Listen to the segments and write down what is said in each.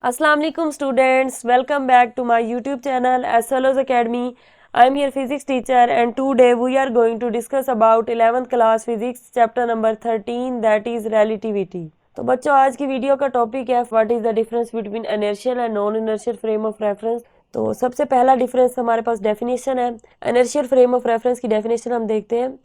Assalamu alaikum students, welcome back to my YouTube channel SLO's Academy. I am your physics teacher and today we are going to discuss about 11th class physics chapter number 13 that is relativity. तो बच्चों आज की video का topic है what is the difference between inertial and non inertial frame of reference. तो सबसे पहला difference हमारे पास डेफिनेशन है। इनर्शियल फ्रेम ऑफ रेफरेंस की डेफिनेशन हम देखते हैं।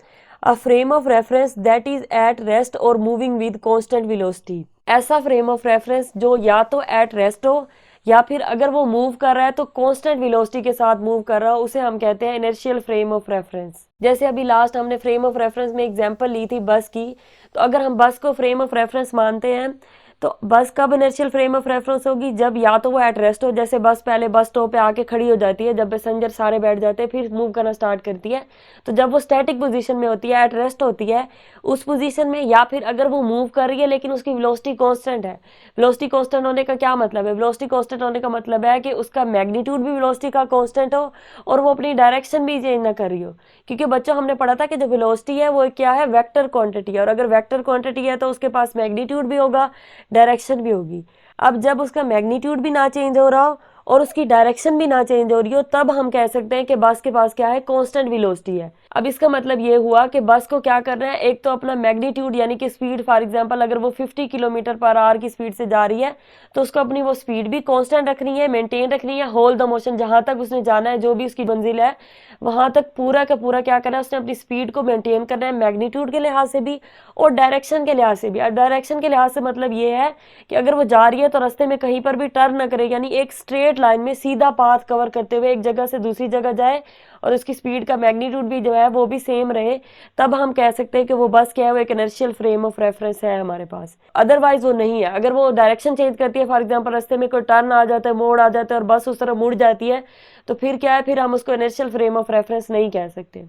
अ frame of reference that is at rest और मूविंग विद कांस्टेंट वेलोसिटी। ऐसा फ्रेम ऑफ रेफरेंस जो या तो एट रेस्ट हो या फिर अगर वो मूव कर रहा है तो कांस्टेंट वेलोसिटी के साथ मूव कर रहा हो, उसे हम कहते हैं इनर्शियल फ्रेम ऑफ रेफरेंस। जैसे अभी लास्ट हमने फ्रेम ऑफ रेफरेंस में एग्जांपल ली थी बस की, तो अगर हम बस को फ्रेम ऑफ रेफरेंस मानते हैं तो बस कब इनर्शियल फ्रेम ऑफ रेफरेंस होगी, जब या तो वो एट रेस्ट हो, जैसे बस पहले बस स्टॉप पे आके खड़ी हो जाती है, जब पैसेंजर सारे बैठ जाते हैं फिर मूव करना स्टार्ट करती है। तो जब वो स्टैटिक पोजीशन में होती है, एट रेस्ट होती है, उस पोजीशन में, या फिर अगर वो मूव कर रही है लेकिन उसकी वेलोसिटी कांस्टेंट है। वेलोसिटी कांस्टेंट होने का क्या मतलब है? वेलोसिटी कांस्टेंट होने का मतलब है कि उसका मैग्नीट्यूड भी वेलोसिटी का कांस्टेंट हो और वो अपनी डायरेक्शन भी चेंज ना कर रही हो। क्योंकि बच्चों हमने पढ़ा था कि जो वेलोसिटी है वो क्या है, वेक्टर क्वांटिटी है, और अगर वेक्टर क्वांटिटी है तो उसके पास मैग्नीट्यूड भी होगा, डायरेक्शन भी होगी। अब जब उसका मैग्नीट्यूड भी ना चेंज हो रहा हो और उसकी डायरेक्शन भी ना चेंज हो रही हो, तब हम कह सकते हैं कि बस के पास क्या है, कांस्टेंट वेलोसिटी है। अब इसका मतलब ये हुआ कि बस को क्या करना है, एक तो अपना मैग्नीट्यूड यानी कि स्पीड, फॉर एग्जांपल अगर वो 50 किलोमीटर पर आवर की स्पीड से जा रही है तो उसको अपनी वो स्पीड भी कांस्टेंट रखनी है, मेंटेन रखनी है होल द मोशन। जहां तक उसने जाना है, जो भी उसकी मंजिल है, वहां तक पूरा का पूरा क्या करना है, उसने अपनी स्पीड को मेंटेन करना है, मैग्नीट्यूड के लिहाज से भी और डायरेक्शन के लिहाज से भी। अब डायरेक्शन के लिहाज से मतलब ये है कि अगर वो जा रही है तो रास्ते में कहीं पर भी टर्न न करे, यानी एक स्ट्रेट लाइन में सीधा पाथ कवर करते हुए एक जगह से दूसरी जगह जाए और उसकी स्पीड का मैग्नीट्यूड भी जो है वो भी सेम रहे, तब हम कह सकते हैं कि वो बस क्या है, वो एक इनर्शियल फ्रेम ऑफ रेफरेंस है हमारे पास। अदरवाइज वो नहीं है। अगर वो डायरेक्शन चेंज करती है, फॉर एग्जांपल रास्ते में कोई टर्न आ जाता है, मोड़ आ जाता है और बस उस तरफ मुड़ जाती है, तो फिर क्या है, फिर हम उसको इनर्शियल फ्रेम ऑफ रेफरेंस नहीं कह सकते।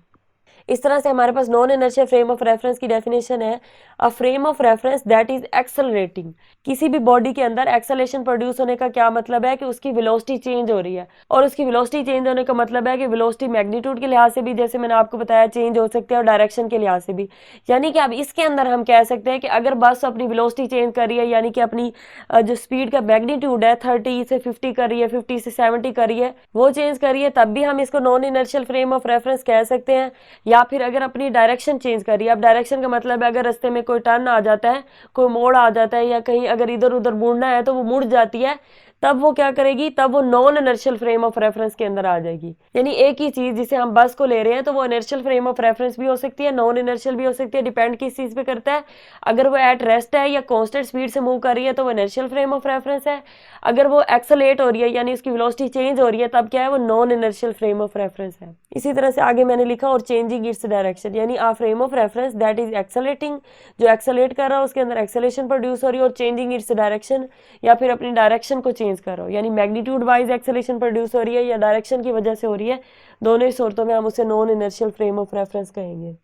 इस तरह से हमारे पास non inertial frame of reference की डेफिनेशन है, a frame of reference that is accelerating. किसी भी बॉडी के अंदर एक्सेलेरेशन प्रोड्यूस होने का क्या मतलब है कि उसकी वेलोसिटी चेंज हो रही है, और उसकी वेलोसिटी चेंज होने का मतलब है कि वेलोसिटी मैग्नीट्यूड के लिहाज से भी, जैसे मैंने आपको बताया, चेंज हो सकती है और डायरेक्शन के लिहाज से भी। यानी कि अब इसके अंदर हम कह सकते हैं कि अगर बस अपनी वेलोसिटी चेंज कर रही है, यानी कि अपनी जो स्पीड का मैग्नीट्यूड है 30 से 50 कर रही है, 50 से 70 कर रही है, वो चेंज कर रही है, तब भी हम इसको non inertial frame of reference कह सकते हैं। या फिर अगर अपनी डायरेक्शन चेंज कर रही है, अब डायरेक्शन का मतलब है अगर रास्ते में कोई टर्न आ जाता है, कोई मोड़ आ जाता है, या कहीं अगर इधर उधर मुड़ना है तो वो मुड़ जाती है, तब वो क्या करेगी, तब वो non inertial frame of reference के अंदर आ जाएगी। यानी एक ही चीज, जिसे हम बस को ले रहे हैं, तो वो इनर्शियल फ्रेम ऑफ रेफरेंस भी हो सकती है, नॉन इनर्शियल भी हो सकती है, डिपेंड किस चीज पे करता है। अगर वो एट रेस्ट है या कांस्टेंट स्पीड से मूव कर रही है तो वो इनर्शियल फ्रेम ऑफ रेफरेंस है। अगर वो एक्सेलेरेट हो रही है यानी उसकी वेलोसिटी चेंज हो रही है, तब क्या है, वो non inertial frame of reference है। इसी तरह से आगे मैंने लिखा और चेंजिंग इट्स डायरेक्शन, यानी a frame of reference that is accelerating, जो एक्सेलेरेट कर रहा है उसके अंदर एक्सेलेरेशन प्रोड्यूस हो रही है, और चेंजिंग इट्स डायरेक्शन, या फिर अपनी डायरेक्शन को चेंज कर रहा हो, यानी मैग्नीट्यूड वाइज एक्सेलेरेशन प्रोड्यूस हो रही है या डायरेक्शन की वजह से हो रही है, दोनों ही सूरतों में हम उसे non inertial frame of reference कहेंगे।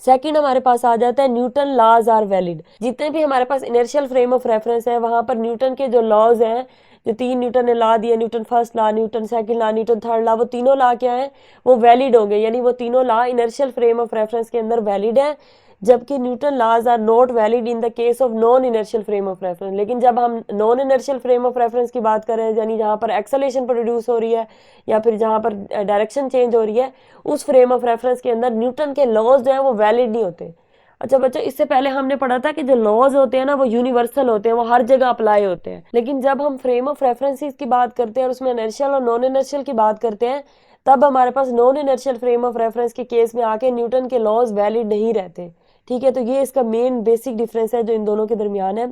सेकंड हमारे पास आ जाता है न्यूटन लॉज आर वैलिड। जितने भी हमारे पास इनर्शियल फ्रेम ऑफ रेफरेंस है, वहां पर न्यूटन के जो लॉज हैं, जो 3 न्यूटन ने ला दिए, Newton first law, Newton second law, Newton third law, वो तीनों लॉ क्या है, वो वैलिड होंगे, यानी वो तीनों law inertial frame of reference के अंदर वैलिड है। जबकि Newton laws are not valid in the case of non inertial frame of reference. लेकिन जब हम non inertial frame of reference की बात कर रहे हैं, यानी जहां पर एक्सेलेरेशन प्रोड्यूस हो रही है या फिर जहां पर डायरेक्शन चेंज हो रही है, उस फ्रेम ऑफ रेफरेंस के अंदर न्यूटन के लॉज जो है वो वैलिड नहीं होते। अच्छा बच्चों, इससे पहले हमने पढ़ा था कि जो लॉज होते हैं ना, वो यूनिवर्सल होते हैं, वो हर जगह अप्लाई होते हैं। लेकिन जब हम फ्रेम ऑफ रेफरेंसेस की बात करते हैं और उसमें इनर्शियल और नॉन इनर्शियल की बात करते हैं, तब हमारे पास non inertial frame of reference के केस में आके न्यूटन के लॉज वैलिड नहीं रहते। ठीक है, तो ये इसका मेन बेसिक डिफरेंस है जो इन दोनों के दरमियान है।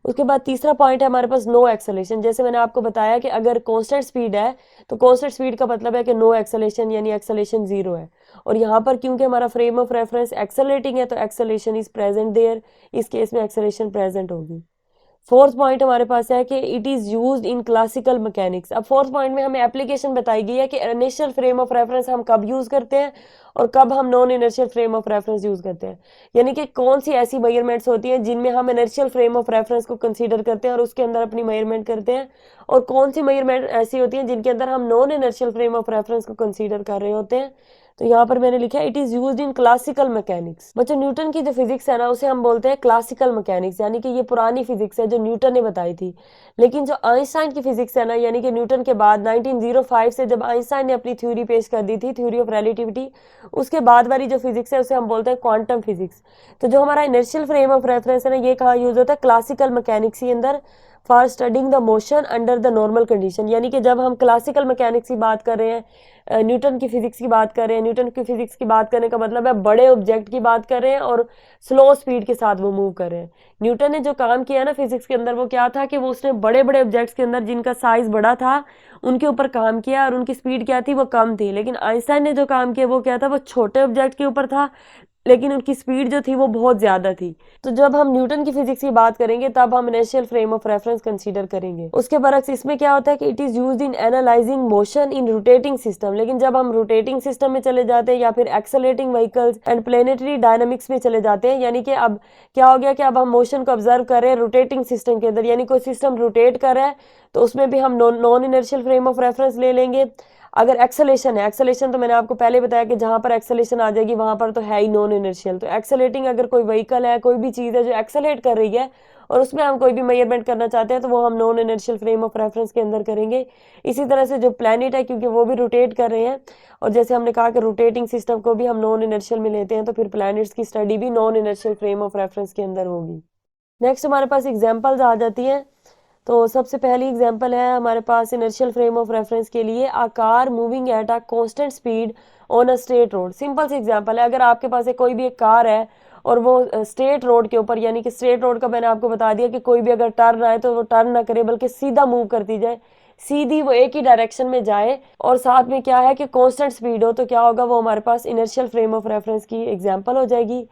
उसके बाद तीसरा पॉइंट है हमारे पास नो एक्सेलेरेशन। जैसे मैंने आपको बताया कि अगर कांस्टेंट स्पीड है तो कांस्टेंट स्पीड का मतलब है कि नो एक्सेलेरेशन, यानी एक्सेलेरेशन जीरो है। और यहाँ पर क्योंकि हमारा फ्रेम ऑफ रेफरेंस एक्सेलरेटिंग है तो एक्सेलेरेशन इज प्रेजेंट देयर, इस केस में एक्सेलेरेशन प्रेजेंट होगी। फोर्थ पॉइंट हमारे पास है कि it is used in classical mechanics. अब फोर्थ पॉइंट में हमें एप्लीकेशन बताई गई है कि इनर्शियल फ्रेम ऑफ रेफरेंस हम कब यूज करते हैं और कब हम non inertial frame of reference use करते हैं। यानी कि कौन सी ऐसी मेजरमेंट्स होती हैं जिनमें हम इनर्शियल फ्रेम ऑफ रेफरेंस को कंसीडर करते हैं और उसके अंदर अपनी मेजरमेंट करते हैं, और कौन सी मेजरमेंट ऐसी होती हैं जिनके अंदर हम non inertial frame of reference को कंसीडर कर रहे होते हैं। तो यहाँ पर मैंने लिखा है it is used in classical mechanics. बच्चों न्यूटन की जो फिजिक्स है ना उसे हम बोलते हैं क्लासिकल मैकेनिक्स, यानी कि ये पुरानी फिजिक्स है जो न्यूटन ने बताई थी। लेकिन जो आइंस्टाइन की फिजिक्स है ना, यानी कि न्यूटन के बाद 1905 से जब आइंस्टाइन ने अपनी थ्योरी पेश कर दी थी, थ्योरी ऑफ रिलेटिविटी, उसके बाद वाली जो फिजिक्स है उसे हम बोलते हैं क्वांटम फिजिक्स। तो जो हमारा इनर्शियल फ्रेम ऑफ रेफरेंस है ना, ये कहाँ यूज होता है? क्लासिकल मैकेनिक्स के अंदर, for studying the motion under the normal condition. यानी कि जब हम क्लासिकल मैकेनिक्स की बात कर रहे हैं, न्यूटन की फिजिक्स की बात कर रहे हैं, न्यूटन की फिजिक्स की बात करने का मतलब है बड़े ऑब्जेक्ट की बात कर रहे हैं और स्लो स्पीड के साथ वो मूव कर रहे हैं। न्यूटन ने जो काम किया ना फिजिक्स के अंदर, वो क्या था कि वो उसने बड़े बड़े ऑब्जेक्ट्स के अंदर जिनका साइज बड़ा था उनके ऊपर काम किया और उनकी स्पीड क्या थी? वो कम थी। लेकिन आइंस्टाइन ने जो काम किया वो क्या था? वो छोटे ऑब्जेक्ट के ऊपर था लेकिन उनकी स्पीड जो थी वो बहुत ज्यादा थी। तो जब हम न्यूटन की फिजिक्स की बात करेंगे तब हम initial frame of reference consider करेंगे। उसके बरक्स इसमें क्या होता है कि it is used in analysing motion in rotating system. लेकिन जब हम रोटेटिंग सिस्टम में चले जाते हैं या फिर accelerating vehicles and planetary dynamics में चले जाते हैं, यानी कि अब क्या हो गया कि अब हम मोशन को ऑब्जर्व कर रहे हैं रोटेटिंग सिस्टम के अंदर, यानी कोई सिस्टम रोटेट कर रहा है तो उसमें भी हम non inertial frame of reference ले लेंगे। अगर एक्सेलेशन है, एक्सेलेशन तो मैंने आपको पहले बताया कि जहां पर एक्सेलेशन आ जाएगी वहां पर तो है ही नॉन इनर्शियल। तो एक्सेलेटिंग अगर कोई व्हीकल है, कोई भी चीज है जो एक्सेलेट कर रही है और उसमें हम कोई भी मेजरमेंट करना चाहते हैं तो वो हम non inertial frame of reference के अंदर करेंगे। इसी तरह से जो प्लैनेट है, क्योंकि वो भी रोटेट कर रहे हैं और जैसे हमने कहा कि रोटेटिंग सिस्टम को भी हम नॉन इनर्शियल में लेते हैं, तो फिर प्लैनेट्स की स्टडी भी non inertial frame of reference के अंदर होगी। नेक्स्ट हमारे पास एग्जाम्पल्स आ जाती हैं। तो सबसे पहली एग्जांपल है हमारे पास इनर्शियल फ्रेम ऑफ रेफरेंस के लिए, a car moving at a constant speed on a straight road. Simple सी एग्जांपल है, अगर आपके पास कोई भी एक कार है और वो स्ट्रेट रोड के ऊपर, यानी कि स्ट्रेट रोड का मैंने आपको बता दिया कि कोई भी अगर टर्न आए तो वो टर्न ना करे बल्कि सीधा मूव करती जाए, सीधी वो एक ही डायरेक्शन में जाए और साथ में क्या है कि कांस्टेंट स्पीड हो, तो क्या होगा? वो हमारे पास इनर्शियल फ्रेम ऑफ रेफरेंस की एग्जांपल हो जाएगी।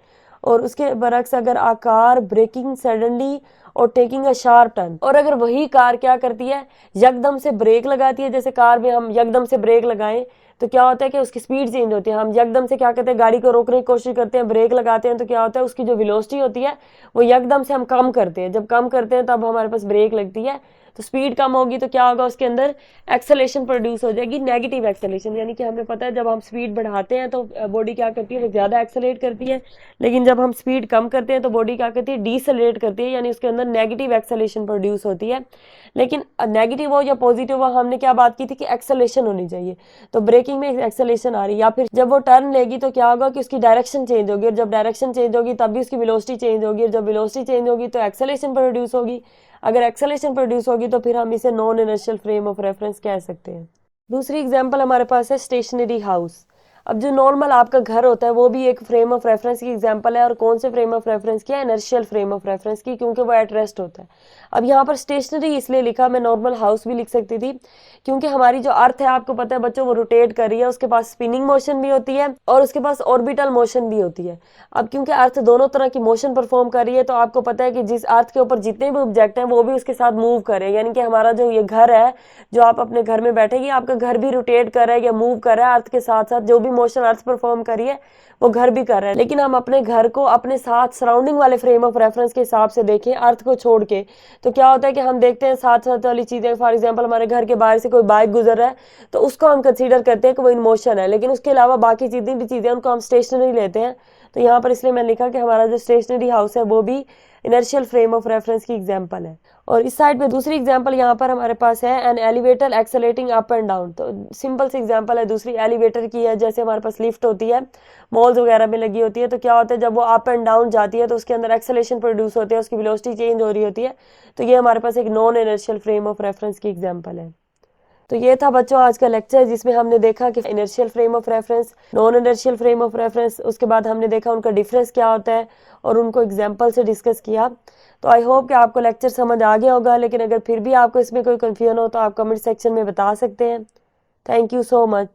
और उसके बरक्स अगर आ कार ब्रेकिंग सडनली और टेकिंग अ शार्प टर्न, और अगर वही कार क्या करती है? यकदम से ब्रेक लगाती है। जैसे कार में हम यकदम से ब्रेक लगाएं तो क्या होता है कि उसकी स्पीड चेंज होती है। हम यकदम से क्या करते हैं? गाड़ी को रोकने की कोशिश करते हैं, ब्रेक लगाते हैं, तो क्या होता है? उसकी जो वेलोसिटी होती है वो यकदम से हम कम करते हैं। जब कम करते हैं तब हमारे पास ब्रेक लगती है, तो स्पीड कम होगी तो क्या होगा? उसके अंदर एक्सेलेरेशन प्रोड्यूस हो जाएगी, नेगेटिव एक्सेलेरेशन। यानी कि हमें पता है जब हम स्पीड बढ़ाते हैं तो बॉडी क्या करती है? वो ज्यादा एक्सेलेरेट करती है। लेकिन जब हम स्पीड कम करते हैं तो बॉडी क्या करती है? डीसेलेरेट करती है, यानी उसके अंदर नेगेटिव एक्सेलेरेशन प्रोड्यूस होती है। लेकिन नेगेटिव हो या पॉजिटिव हो, हमने क्या बात की थी कि एक्सेलेरेशन होनी चाहिए। तो ब्रेकिंग में एक्सेलेरेशन आ रही है, या फिर जब वो टर्न लेगी तो क्या होगा कि उसकी डायरेक्शन चेंज होगी, और जब डायरेक्शन चेंज होगी तब भी उसकी वेलोसिटी चेंज होगी, और जब वेलोसिटी चेंज होगी तो एक्सेलेरेशन प्रोड्यूस होगी। अगर एक्सेलेरेशन प्रोड्यूस होगी तो फिर हम इसे non inertial frame of reference कह सकते हैं। दूसरी एग्जांपल हमारे पास है स्टेशनरी हाउस। अब जो नॉर्मल आपका घर होता है वो भी एक फ्रेम ऑफ रेफरेंस की एग्जांपल है, और कौन से फ्रेम ऑफ रेफरेंस की है? इनर्शियल फ्रेम ऑफ रेफरेंस की, क्योंकि वो एट रेस्ट होता है। अब यहाँ पर स्टेशनरी इसलिए लिखा, मैं नॉर्मल हाउस भी लिख सकती थी, क्योंकि हमारी जो अर्थ है आपको पता है बच्चों वो रोटेट कर रही है, उसके पास स्पिनिंग मोशन भी होती है और उसके पास ऑर्बिटल मोशन भी होती है। अब क्योंकि अर्थ दोनों तरह की मोशन परफॉर्म कर रही है तो आपको पता है कि जिस अर्थ के ऊपर जितने भी ऑब्जेक्ट हैं वो भी उसके साथ मूव करे, यानी कि हमारा जो ये घर है, जो आप अपने घर में बैठेगी, आपका घर भी रोटेट कर रहा है या मूव कर रहा है अर्थ के साथ साथ। जो भी मोशन अर्थ परफॉर्म कर रही है वो घर भी कर रहा है। लेकिन हम अपने घर को अपने साथ सराउंडिंग वाले फ्रेम ऑफ रेफरेंस के हिसाब से देखें, अर्थ को छोड़ के, तो क्या होता है कि हम देखते हैं साथ साथ वाली चीजें। फॉर एग्जांपल हमारे घर के बाहर से कोई बाइक गुजर रहा है तो उसको हम कंसीडर करते हैं कि वो इन मोशन है, लेकिन उसके अलावा बाकी जितनी भी चीजें उनको हम स्टेशनरी लेते हैं। तो यहाँ पर इसलिए मैंने लिखा कि हमारा जो स्टेशनरी हाउस है वो भी इनर्शियल फ्रेम ऑफ रेफरेंस की एग्जांपल है। और इस साइड में दूसरी एग्जांपल यहाँ पर हमारे पास है an elevator accelerating up and down. तो सिंपल सी एग्जांपल है दूसरी एलिवेटर की है। जैसे हमारे पास लिफ्ट होती है, मॉल्स वगैरह में लगी होती है, तो क्या होता है जब वो अप एंड डाउन जाती है तो उसके अंदर एक्सेलेरेशन प्रोड्यूस होती है, उसकी वेलोसिटी चेंज हो रही होती है। तो ये हमारे पास एक non inertial frame of reference की एग्जाम्पल है। तो ये था बच्चों आज का लेक्चर, जिसमें हमने देखा कि inertial frame of reference, non inertial frame of reference, उसके बाद हमने देखा उनका डिफरेंस क्या होता है और उनको एग्जांपल से डिस्कस किया। तो आई होप कि आपको लेक्चर समझ आ गया होगा, लेकिन अगर फिर भी आपको इसमें कोई कंफ्यूजन हो तो आप कमेंट सेक्शन में बता सकते हैं। Thank you so much.